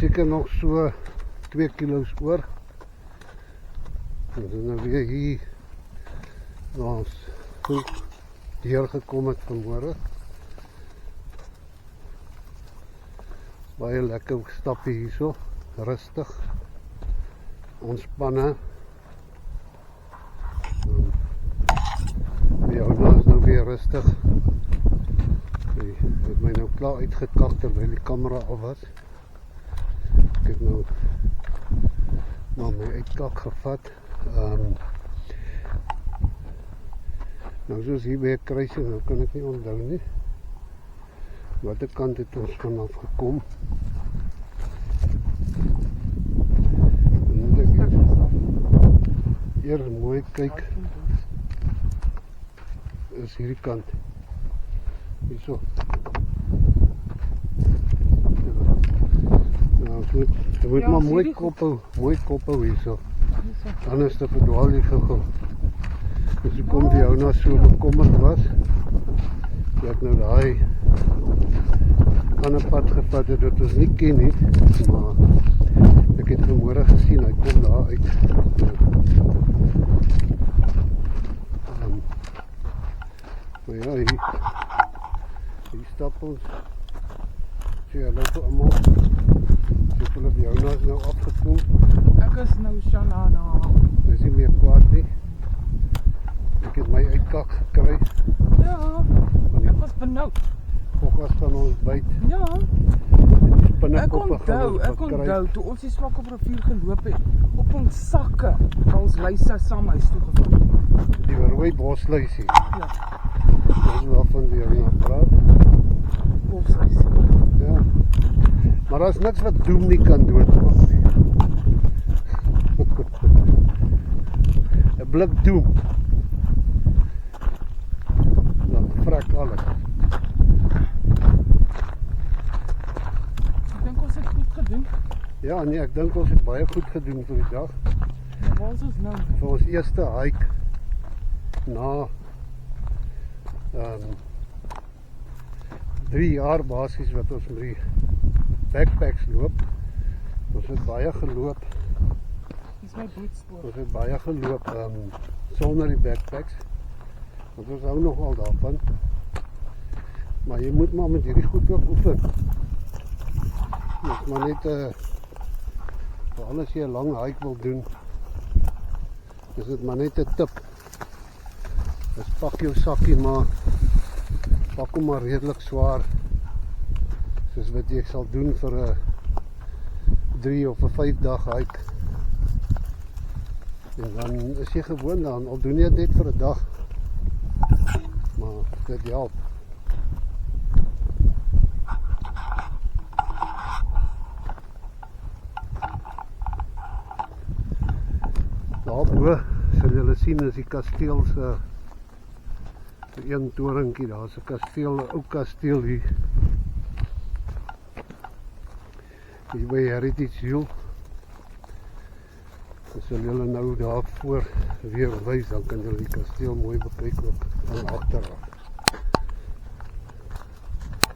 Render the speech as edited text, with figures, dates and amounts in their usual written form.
seker nog so 2 kilo's oor. Ons is nou weer hier waar ons goed deurgekom het vanmôre. Baie lekker stappie hierso, rustig, ontspanne. Ja, nou is nou weer rustig. Ek het my nou klaar uitgekak terwyl die kamera af was. Ek het nou maar my uitkak gevat. Nou soos hier by 'n kruising, nou kan ek nie onthou nie. Watter kant het ons vanaf gekom? Dan moet ek eers mooi kyk. Is hierdie kant. Hierso. Nou, jy moet maar mooi koppel hierso. Anders te verdwaal jy gou. Dus ek kom vir jou nou so bekommerd was. Dat nou daai ander pad gevat het wat ons nie ken nie. Maar ek het vanmôre gesien, hy kom daar uit. Maar ja, hier stap ons. Sê hallo vir almal. Sê hulle vir jou nou afgekom. Ek is nou Shanana. Dis nie meer kwaad nie. Ek het my uitkak gekry. Ja, ek was benoud. Fokkas van ons byt. Ja, ek onthou toe ons die Swakoprivier geloop het, op ons sakke, ons luise saam huis toe gevat. Die rooi bosluisie. Ja. Dis waarvan jy nou praat. Bosluisie. Ja. Maar daar's niks wat doem nie kan doodmaak nie. 'n blik doem. Dan vrek alles. Ek dink ons het goed gedoen. Ja, nee, ek dink ons het baie goed gedoen vir die dag. Maar waar is ons nou? Vir ons eerste hike na 3 jaar basies wat ons met die backpacks loop. Ons het baie geloop. Dis my boetspoor. Ons het baie geloop sonder die backpacks. Want ons hou nogal daarvan. Maar jy moet maar met hierdie goed ook oefen. Dit is maar net veral as jy 'n lang hike wil doen, is dit maar net 'n tip. Dus pak jou sakkie maar, pak hom maar redelik swaar, soos wat jy sal doen vir 'n 3 of 'n 5 dag hike. En dan is jy gewoon dan, al doen jy dit vir 'n dag, maar dit help. Daarbo sal julle sien is die kasteel se een toringkie, daar is 'n kasteel, 'n ou kasteel hier. Hier by Heritage Hill. Dan sal julle nou daarvoor weer wys, dan kan julle die kasteel mooi bekyk ook aan agteraf.